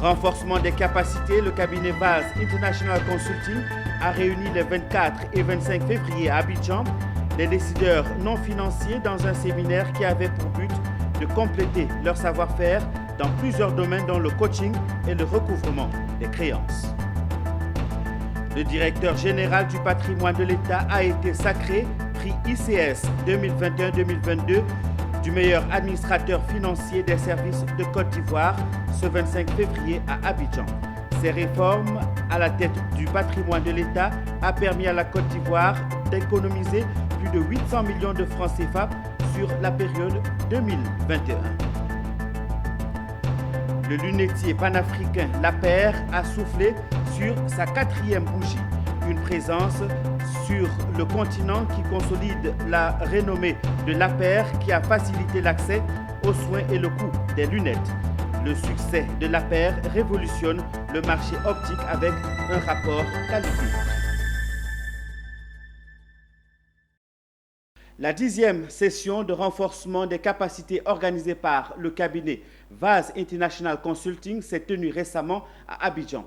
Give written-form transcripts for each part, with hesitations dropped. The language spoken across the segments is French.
Renforcement des capacités, le cabinet Vaz International Consulting a réuni les 24 et 25 février à Abidjan les décideurs non financiers dans un séminaire qui avait pour but de compléter leur savoir-faire dans plusieurs domaines dont le coaching et le recouvrement des créances. Le directeur général du patrimoine de l'État a été sacré prix ICS 2021-2022 du meilleur administrateur financier des services de Côte d'Ivoire ce 25 février à Abidjan. Ces réformes à la tête du patrimoine de l'État a permis à la Côte d'Ivoire d'économiser plus de 800 millions de francs CFA sur la période 2021. Le lunetier panafricain Laper a soufflé sur sa 4e bougie. Une présence sur le continent qui consolide la renommée de Laper qui a facilité l'accès aux soins et le coût des lunettes. Le succès de Laper révolutionne le marché optique avec un rapport qualité. La 10e session de renforcement des capacités organisée par le cabinet Vaz International Consulting s'est tenue récemment à Abidjan.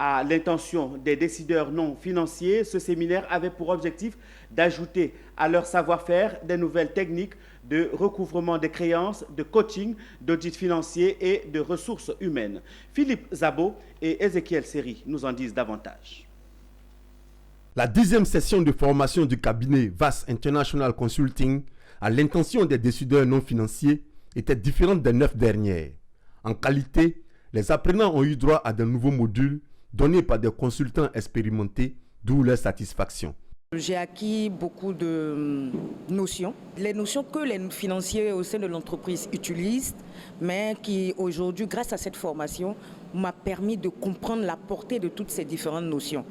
À l'intention des décideurs non financiers, ce séminaire avait pour objectif d'ajouter à leur savoir-faire des nouvelles techniques de recouvrement des créances, de coaching, d'audit financier et de ressources humaines. Philippe Zabo et Ezekiel Seri nous en disent davantage. La 10e session de formation du cabinet Vaz International Consulting à l'intention des décideurs non financiers était différente des 9 dernières. En qualité, les apprenants ont eu droit à de nouveaux modules donnés par des consultants expérimentés, d'où leur satisfaction. J'ai acquis beaucoup de notions, les notions que les financiers au sein de l'entreprise utilisent, mais qui aujourd'hui, grâce à cette formation, m'a permis de comprendre la portée de toutes ces différentes notions.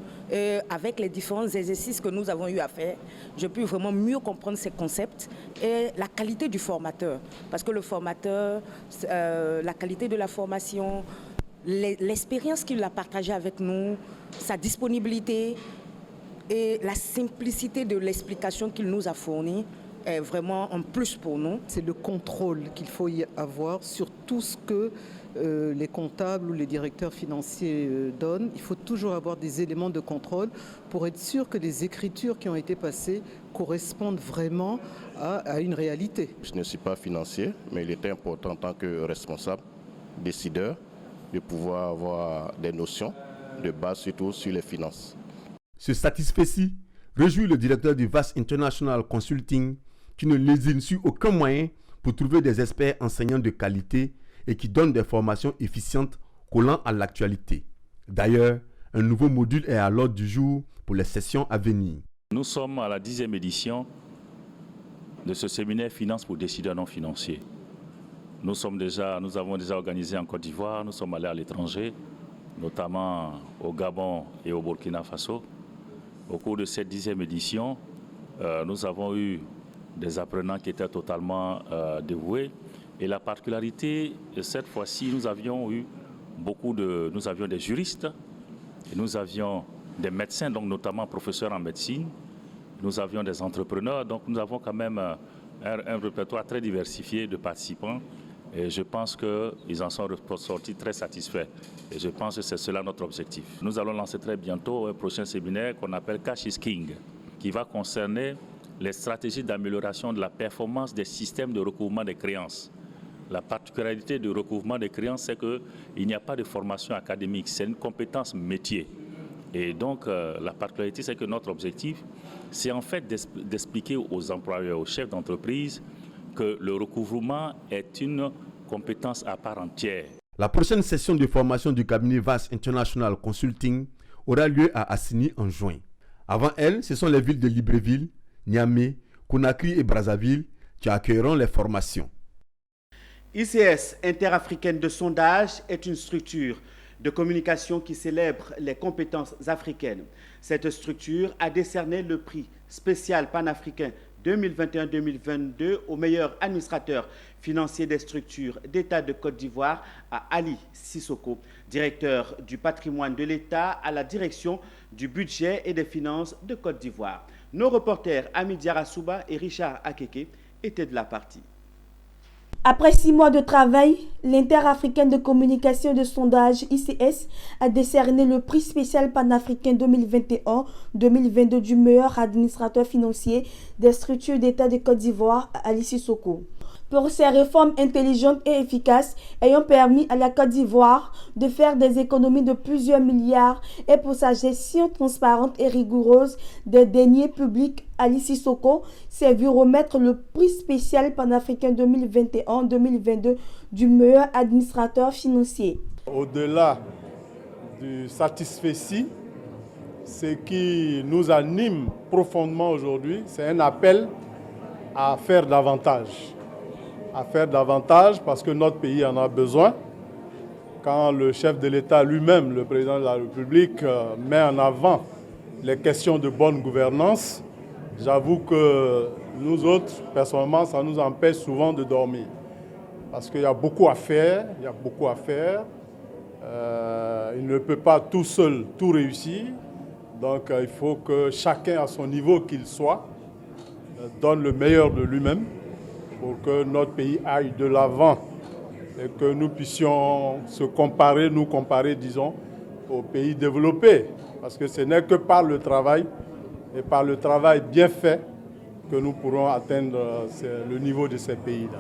Avec les différents exercices que nous avons eu à faire, j'ai pu vraiment mieux comprendre ces concepts et la qualité du formateur. Parce que le formateur, la qualité de la formation, l'expérience qu'il a partagée avec nous, sa disponibilité et la simplicité de l'explication qu'il nous a fournie est vraiment un plus pour nous. C'est le contrôle qu'il faut y avoir sur tout ce que les comptables ou les directeurs financiers donnent. Il faut toujours avoir des éléments de contrôle pour être sûr que les écritures qui ont été passées correspondent vraiment à une réalité. Je ne suis pas financier, mais il était important en tant que responsable, décideur, de pouvoir avoir des notions de base, surtout sur les finances. Ce satisfait-ci réjouit le directeur du Vaz International Consulting qui ne lésine sur aucun moyen pour trouver des experts enseignants de qualité et qui donnent des formations efficientes collant à l'actualité. D'ailleurs, un nouveau module est à l'ordre du jour pour les sessions à venir. Nous sommes à la 10e édition de ce séminaire Finances pour décideurs non financiers. Nous avons déjà organisé en Côte d'Ivoire, nous sommes allés à l'étranger, notamment au Gabon et au Burkina Faso. Au cours de cette 10e édition, nous avons eu des apprenants qui étaient totalement dévoués. Et la particularité, cette fois-ci, nous avions des juristes, et nous avions des médecins, donc notamment professeurs en médecine. Nous avions des entrepreneurs, donc nous avons quand même un répertoire très diversifié de participants. Et je pense qu'ils en sont sortis très satisfaits. Et je pense que c'est cela notre objectif. Nous allons lancer très bientôt un prochain séminaire qu'on appelle Cash is King, qui va concerner les stratégies d'amélioration de la performance des systèmes de recouvrement des créances. La particularité du recouvrement des créances, c'est qu'il n'y a pas de formation académique, c'est une compétence métier. Et donc, la particularité, c'est que notre objectif, c'est en fait d'expliquer aux employeurs, aux chefs d'entreprise, que le recouvrement est une compétence à part entière. La prochaine session de formation du cabinet Vaz International Consulting aura lieu à Assini en juin. Avant elle, ce sont les villes de Libreville, Niamey, Conakry et Brazzaville qui accueilleront les formations. ICS interafricaine de sondage est une structure de communication qui célèbre les compétences africaines. Cette structure a décerné le prix spécial panafricain 2021-2022 au meilleur administrateur financier des structures d'État de Côte d'Ivoire à Ali Sissoko, directeur du patrimoine de l'État à la direction du budget et des finances de Côte d'Ivoire. Nos reporters Ami Diarra Souba et Richard Akeke étaient de la partie. Après 6 mois de travail, l'Interafricain de communication et de sondage ICS a décerné le prix spécial panafricain 2021-2022 du meilleur administrateur financier des structures d'État de Côte d'Ivoire à Ali Sissoko. Pour ces réformes intelligentes et efficaces ayant permis à la Côte d'Ivoire de faire des économies de plusieurs milliards et pour sa gestion transparente et rigoureuse des deniers publics, Ali Sissoko s'est vu remettre le prix spécial panafricain 2021-2022 du meilleur administrateur financier. Au-delà du satisfecit, ce qui nous anime profondément aujourd'hui, c'est un appel à faire davantage. Parce que notre pays en a besoin. Quand le chef de l'État lui-même, le président de la République, met en avant les questions de bonne gouvernance, j'avoue que nous autres, personnellement, ça nous empêche souvent de dormir. Parce qu'il y a beaucoup à faire, il ne peut pas tout seul tout réussir. Donc il faut que chacun à son niveau qu'il soit donne le meilleur de lui-même pour que notre pays aille de l'avant et que nous puissions nous comparer, disons, aux pays développés. Parce que ce n'est que par le travail, et par le travail bien fait, que nous pourrons atteindre le niveau de ces pays-là.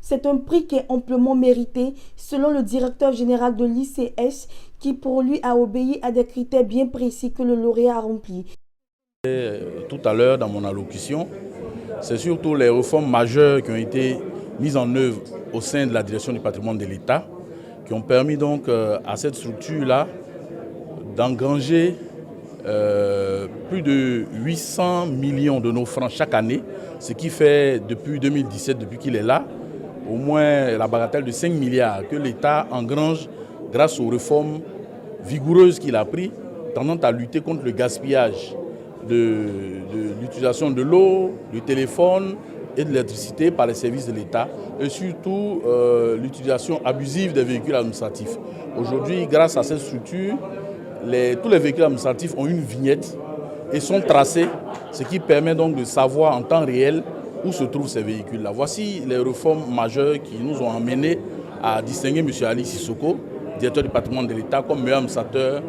C'est un prix qui est amplement mérité, selon le directeur général de l'ICS, qui pour lui a obéi à des critères bien précis que le lauréat a remplis. Tout à l'heure, dans mon allocution, c'est surtout les réformes majeures qui ont été mises en œuvre au sein de la direction du patrimoine de l'État, qui ont permis donc à cette structure-là d'engranger plus de 800 millions de nos francs chaque année, ce qui fait depuis 2017, depuis qu'il est là, au moins la bagatelle de 5 milliards que l'État engrange grâce aux réformes vigoureuses qu'il a prises, tendant à lutter contre le gaspillage de l'utilisation de l'eau, du téléphone et de l'électricité par les services de l'État et surtout l'utilisation abusive des véhicules administratifs. Aujourd'hui, grâce à cette structure, tous les véhicules administratifs ont une vignette et sont tracés, ce qui permet donc de savoir en temps réel où se trouvent ces véhicules-là. Voici les réformes majeures qui nous ont amenés à distinguer M. Ali Sissoko, directeur du patrimoine de l'État, comme meilleur administrateur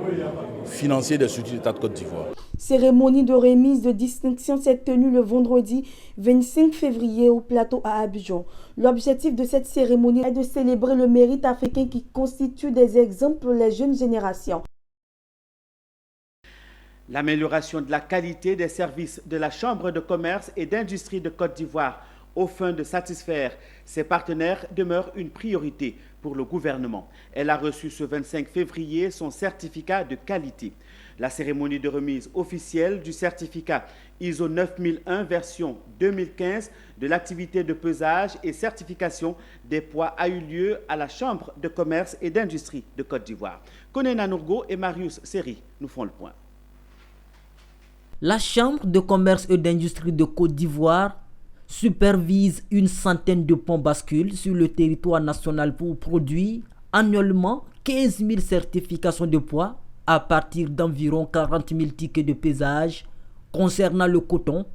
financier des structures d'État de Côte d'Ivoire. Cérémonie de remise de distinction s'est tenue le vendredi 25 février au plateau à Abidjan. L'objectif de cette cérémonie est de célébrer le mérite africain qui constitue des exemples pour les jeunes générations. L'amélioration de la qualité des services de la Chambre de commerce et d'industrie de Côte d'Ivoire aux fins de satisfaire ses partenaires demeure une priorité pour le gouvernement. Elle a reçu ce 25 février son certificat de qualité. La cérémonie de remise officielle du certificat ISO 9001 version 2015 de l'activité de pesage et certification des poids a eu lieu à la Chambre de commerce et d'industrie de Côte d'Ivoire. Konena Nourgo et Marius Seri nous font le point. La Chambre de commerce et d'industrie de Côte d'Ivoire supervise une centaine de ponts bascules sur le territoire national pour produire annuellement 15 000 certifications de poids à partir d'environ 40 000 tickets de pesage concernant le coton,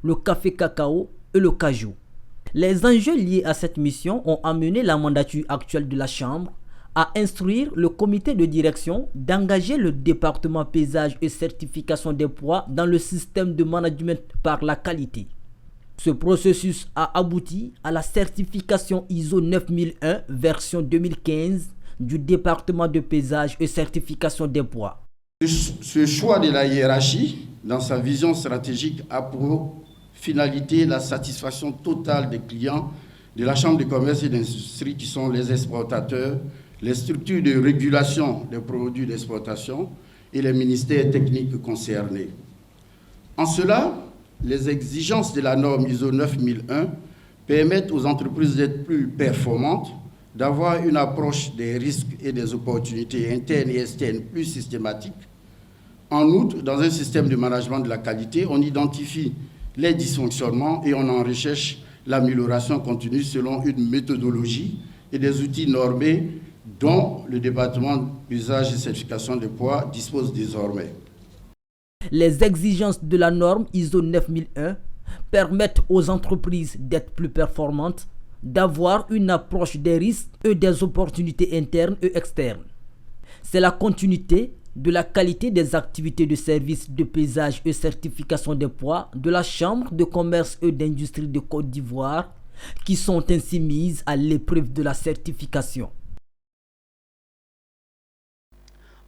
le café cacao et le cajou. Les enjeux liés à cette mission ont amené la mandature actuelle de la Chambre à instruire le comité de direction d'engager le département pesage et certification des poids dans le système de management par la qualité. Ce processus a abouti à la certification ISO 9001 version 2015 du département de pesage et certification des poids. Ce choix de la hiérarchie dans sa vision stratégique a pour finalité la satisfaction totale des clients de la Chambre de commerce et d'industrie qui sont les exportateurs, les structures de régulation des produits d'exportation et les ministères techniques concernés. En cela, les exigences de la norme ISO 9001 permettent aux entreprises d'être plus performantes, d'avoir une approche des risques et des opportunités internes et externes plus systématique. En outre, dans un système de management de la qualité, on identifie les dysfonctionnements et on en recherche l'amélioration continue selon une méthodologie et des outils normés dont le département d'usage et certification des poids dispose désormais. Les exigences de la norme ISO 9001 permettent aux entreprises d'être plus performantes, d'avoir une approche des risques et des opportunités internes et externes. C'est la continuité de la qualité des activités de services de paysage et certification des poids de la Chambre de commerce et d'industrie de Côte d'Ivoire qui sont ainsi mises à l'épreuve de la certification.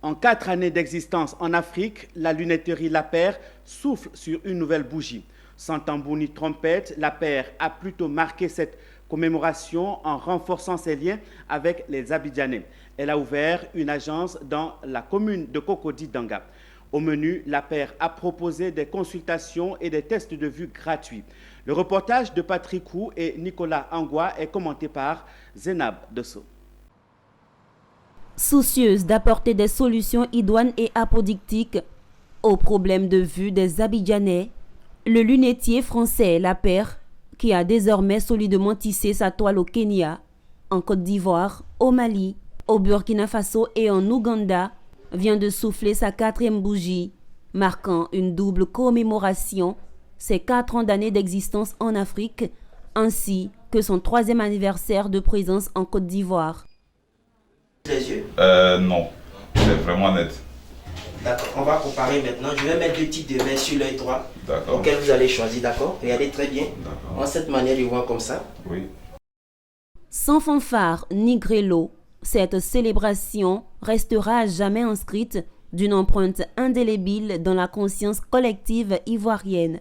En 4 années d'existence en Afrique, la lunetterie Lapeyre souffle sur une nouvelle bougie. Sans tambour ni trompette, Lapeyre a plutôt marqué cette commémoration en renforçant ses liens avec les Abidjanais. Elle a ouvert une agence dans la commune de Cocody-Danga. Au menu, Lapeyre a proposé des consultations et des tests de vue gratuits. Le reportage de Patrick Hou et Nicolas Angwa est commenté par Zénab Desso. Soucieuse d'apporter des solutions idoines et apodictiques aux problèmes de vue des Abidjanais, le lunetier français Lapeyre, qui a désormais solidement tissé sa toile au Kenya, en Côte d'Ivoire, au Mali, au Burkina Faso et en Ouganda, vient de souffler sa 4e bougie, marquant une double commémoration, ses 4 ans d'années d'existence en Afrique, ainsi que son 3e anniversaire de présence en Côte d'Ivoire. Les yeux? Non, c'est vraiment net. D'accord, on va comparer maintenant. Je vais mettre 2 types de verres sur l'œil droit, D'accord. auquel vous allez choisir, d'accord? Regardez très bien. D'accord. En cette manière, ils voient comme ça. Oui. Sans fanfare ni grêlot, cette célébration restera à jamais inscrite d'une empreinte indélébile dans la conscience collective ivoirienne.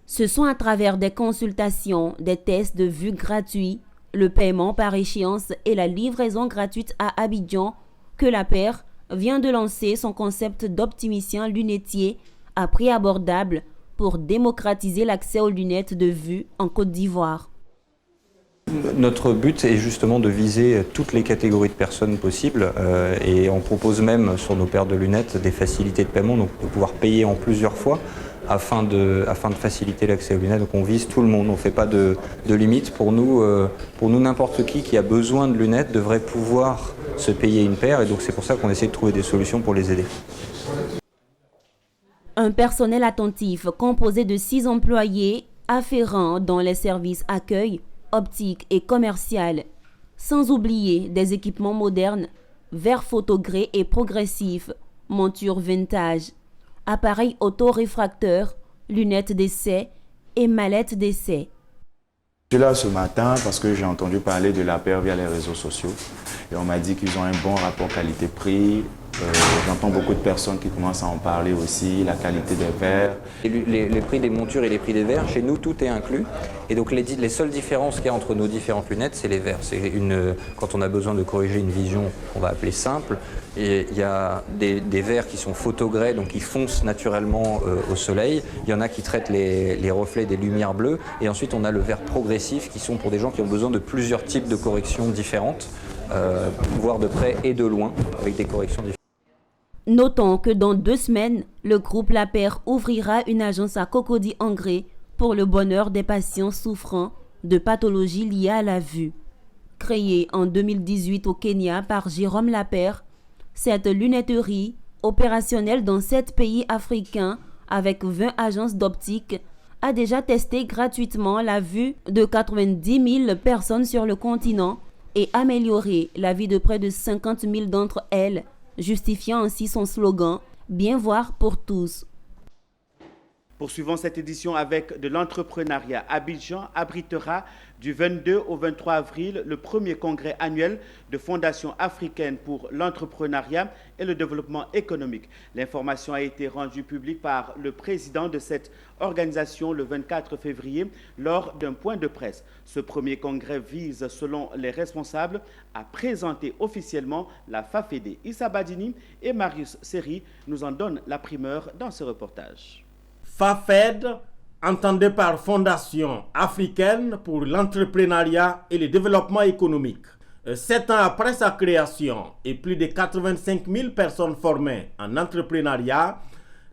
Ce sont à travers des consultations, des tests de vue gratuits, le paiement par échéance et la livraison gratuite à Abidjan que Lapeyre vient de lancer son concept d'opticien lunetier à prix abordable pour démocratiser l'accès aux lunettes de vue en Côte d'Ivoire. Notre but est justement de viser toutes les catégories de personnes possibles et on propose même sur nos paires de lunettes des facilités de paiement, donc de pouvoir payer en plusieurs fois afin de faciliter l'accès aux lunettes. Donc on vise tout le monde, on ne fait pas de limite. Pour nous, n'importe qui a besoin de lunettes devrait pouvoir se payer une paire et donc c'est pour ça qu'on essaie de trouver des solutions pour les aider. Un personnel attentif composé de 6 employés afférents dans les services accueil, optique et commercial, sans oublier des équipements modernes, verres photogrés et progressifs, montures vintage, appareils autoréfracteurs, lunettes d'essai et mallettes d'essai. Je suis là ce matin parce que j'ai entendu parler de Lapeyre via les réseaux sociaux et on m'a dit qu'ils ont un bon rapport qualité-prix. J'entends beaucoup de personnes qui commencent à en parler aussi, la qualité des verres. Les prix des montures et les prix des verres, chez nous tout est inclus. Et donc les seules différences qu'il y a entre nos différentes lunettes, c'est les verres. Quand on a besoin de corriger une vision, on va appeler simple. Et il y a des verres qui sont photogrés, donc qui foncent naturellement au soleil. Il y en a qui traitent les reflets des lumières bleues. Et ensuite on a le verre progressif qui sont pour des gens qui ont besoin de plusieurs types de corrections différentes, voire de près et de loin, avec des corrections différentes. Notons que dans 2 semaines, le groupe Lapeyre ouvrira une agence à Cocody-Angré pour le bonheur des patients souffrant de pathologies liées à la vue. Créée en 2018 au Kenya par Jérôme Lapeyre, cette lunetterie, opérationnelle dans 7 pays africains avec 20 agences d'optique, a déjà testé gratuitement la vue de 90 000 personnes sur le continent et amélioré la vie de près de 50 000 d'entre elles, justifiant ainsi son slogan « Bien voir pour tous ». Poursuivons cette édition avec de l'entrepreneuriat. Abidjan abritera du 22 au 23 avril le premier congrès annuel de Fondation africaine pour l'entrepreneuriat et le développement économique. L'information a été rendue publique par le président de cette organisation le 24 février lors d'un point de presse. Ce premier congrès vise, selon les responsables, à présenter officiellement la FAFEDE. Issa Badini et Marius Seri nous en donnent la primeur dans ce reportage. FAFED, entendue par Fondation africaine pour l'entrepreneuriat et le développement économique. 7 ans après sa création et plus de 85 000 personnes formées en entrepreneuriat,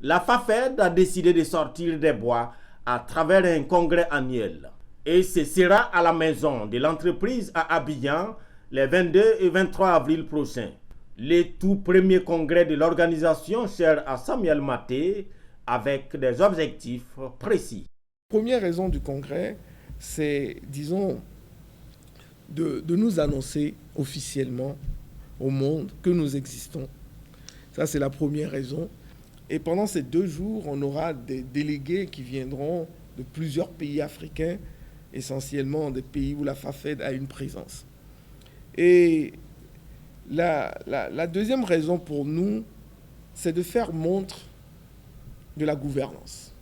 la FAFED a décidé de sortir des bois à travers un congrès annuel. Et ce sera à la maison de l'entreprise à Abidjan les 22 et 23 avril prochains. Le tout premier congrès de l'organisation cher à Samuel Maté, avec des objectifs précis. Première raison du congrès, c'est, disons, de nous annoncer officiellement au monde que nous existons. Ça, c'est la première raison. Et pendant ces 2 jours, on aura des délégués qui viendront de plusieurs pays africains, essentiellement des pays où la FAFED a une présence. Et la deuxième raison pour nous, c'est de faire montre de la gouvernance.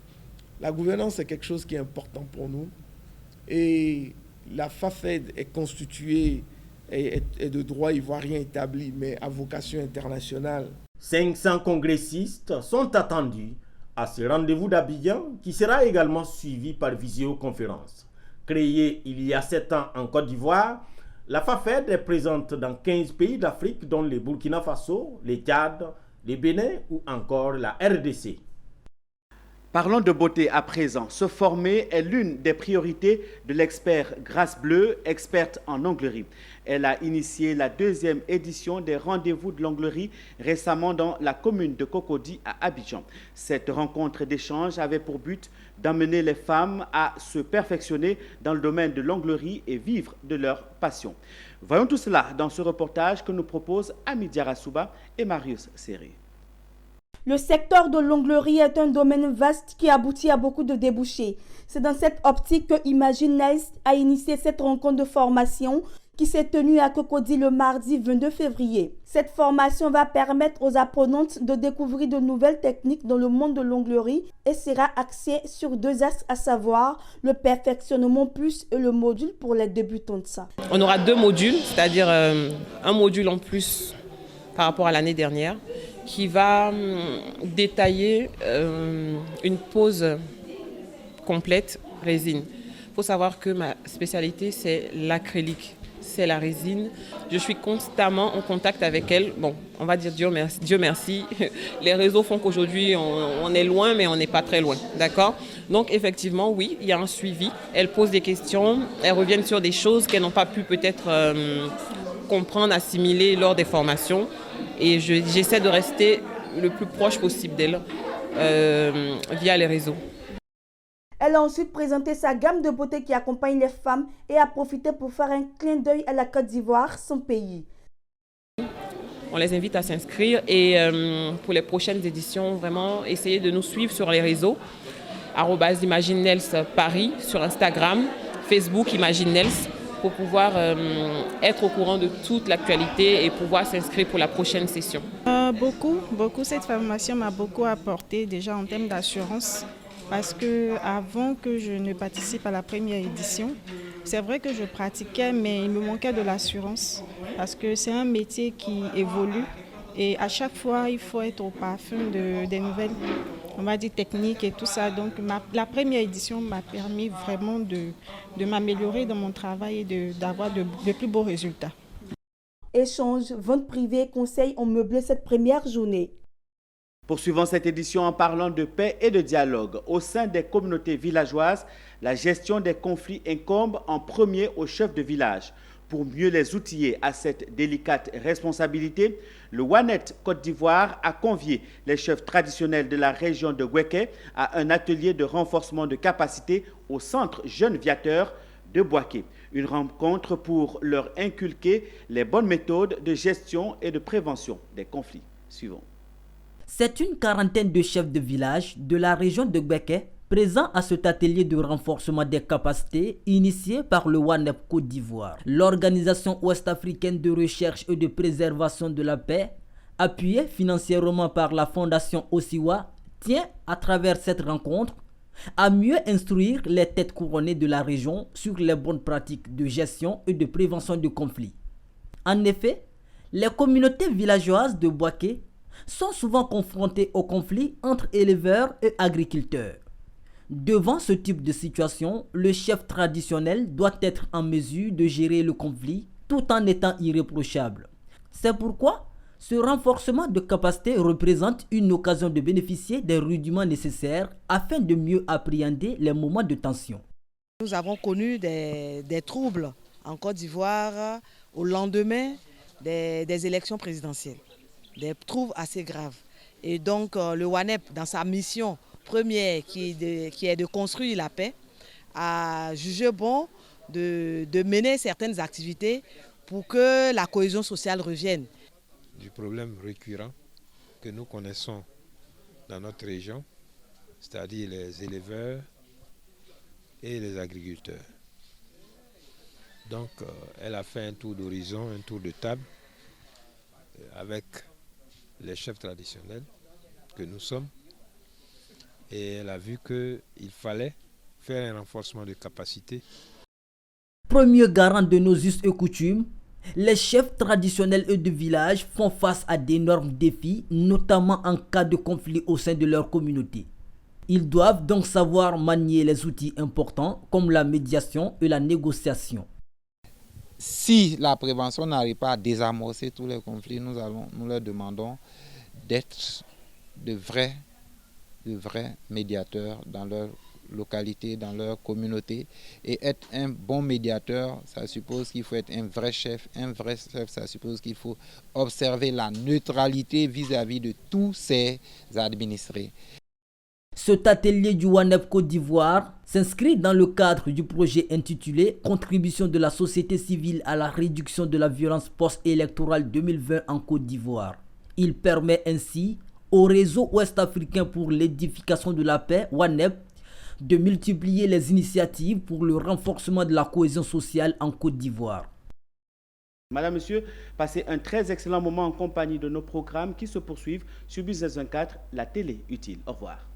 La gouvernance, c'est quelque chose qui est important pour nous. Et la FAFED est constituée et est de droit ivoirien établi, mais à vocation internationale. 500 congressistes sont attendus à ce rendez-vous d'Abidjan qui sera également suivi par visioconférence. Créée il y a 7 ans en Côte d'Ivoire, la FAFED est présente dans 15 pays d'Afrique dont le Burkina Faso, le Tchad, le Bénin ou encore la RDC. Parlons de beauté à présent. Se former est l'une des priorités de l'expert Grâce Bleue, experte en onglerie. Elle a initié la 2e édition des rendez-vous de l'onglerie récemment dans la commune de Cocody à Abidjan. Cette rencontre d'échange avait pour but d'amener les femmes à se perfectionner dans le domaine de l'onglerie et vivre de leur passion. Voyons tout cela dans ce reportage que nous proposent Amidia Rassouba et Marius Serré. Le secteur de l'onglerie est un domaine vaste qui aboutit à beaucoup de débouchés. C'est dans cette optique que Imagine Nails a initié cette rencontre de formation qui s'est tenue à Cocody le mardi 22 février. Cette formation va permettre aux apprenantes de découvrir de nouvelles techniques dans le monde de l'onglerie et sera axée sur 2 axes, à savoir le perfectionnement plus et le module pour les débutantes. On aura 2 modules, c'est-à-dire un module en plus par rapport à l'année dernière, qui va détailler une pose complète résine. Il faut savoir que ma spécialité, c'est l'acrylique, c'est la résine. Je suis constamment en contact avec elle. Bon, on va dire Dieu merci. Les réseaux font qu'aujourd'hui, on est loin, mais on n'est pas très loin. D'accord ? Donc, effectivement, oui, il y a un suivi. Elles posent des questions, elles reviennent sur des choses qu'elles n'ont pas pu peut-être comprendre, assimiler lors des formations. Et j'essaie de rester le plus proche possible d'elle via les réseaux. Elle a ensuite présenté sa gamme de beauté qui accompagne les femmes et a profité pour faire un clin d'œil à la Côte d'Ivoire, son pays. On les invite à s'inscrire et pour les prochaines éditions, vraiment essayer de nous suivre sur les réseaux. @ImagineNails Paris sur Instagram, Facebook ImagineNails, pour pouvoir être au courant de toute l'actualité et pouvoir s'inscrire pour la prochaine session. Beaucoup. Cette formation m'a beaucoup apporté déjà en termes d'assurance, parce que avant que je ne participe à la première édition, c'est vrai que je pratiquais, mais il me manquait de l'assurance, parce que c'est un métier qui évolue et à chaque fois il faut être au parfum des nouvelles, on va dire, techniques et tout ça. Donc la première édition m'a permis vraiment de m'améliorer dans mon travail et d'avoir de plus beaux résultats. Échanges, ventes privées et conseils ont meublé cette première journée. Poursuivons cette édition en parlant de paix et de dialogue. Au sein des communautés villageoises, la gestion des conflits incombe en premier aux chefs de village. Pour mieux les outiller à cette délicate responsabilité, le WANET Côte d'Ivoire a convié les chefs traditionnels de la région de Gouéké à un atelier de renforcement de capacité au centre Jeunes Viateurs de Boaké. Une rencontre pour leur inculquer les bonnes méthodes de gestion et de prévention des conflits. Suivons. C'est une quarantaine de chefs de village de la région de Gouéké présents à cet atelier de renforcement des capacités initié par le WANEP Côte d'Ivoire. L'organisation ouest-africaine de recherche et de préservation de la paix, appuyée financièrement par la fondation Osiwa, tient à travers cette rencontre à mieux instruire les têtes couronnées de la région sur les bonnes pratiques de gestion et de prévention de conflits. En effet, les communautés villageoises de Boaké sont souvent confrontées aux conflits entre éleveurs et agriculteurs. Devant ce type de situation, le chef traditionnel doit être en mesure de gérer le conflit tout en étant irréprochable. C'est pourquoi ce renforcement de capacité représente une occasion de bénéficier des rudiments nécessaires afin de mieux appréhender les moments de tension. Nous avons connu des troubles en Côte d'Ivoire au lendemain des élections présidentielles, des troubles assez graves. Et donc le WANEP, dans sa mission première qui est de construire la paix, a jugé bon de mener certaines activités pour que la cohésion sociale revienne. Du problème récurrent que nous connaissons dans notre région, c'est-à-dire les éleveurs et les agriculteurs. Donc, elle a fait un tour d'horizon, un tour de table avec les chefs traditionnels que nous sommes. Et elle a vu qu'il fallait faire un renforcement de capacité. Premier garant de nos us et coutumes, les chefs traditionnels et de village font face à d'énormes défis, notamment en cas de conflit au sein de leur communauté. Ils doivent donc savoir manier les outils importants comme la médiation et la négociation. Si la prévention n'arrive pas à désamorcer tous les conflits, nous leur demandons d'être de vrais médiateurs dans leur localité, dans leur communauté. Et être un bon médiateur, ça suppose qu'il faut être un vrai chef. Un vrai chef, ça suppose qu'il faut observer la neutralité vis-à-vis de tous ses administrés. Cet atelier du WANEP Côte d'Ivoire s'inscrit dans le cadre du projet intitulé « Contribution de la société civile à la réduction de la violence post-électorale 2020 en Côte d'Ivoire ». Il permet ainsi au réseau ouest-africain pour l'édification de la paix, WANEP, de multiplier les initiatives pour le renforcement de la cohésion sociale en Côte d'Ivoire. Madame, Monsieur, passez un très excellent moment en compagnie de nos programmes qui se poursuivent sur Business 24, la télé utile. Au revoir.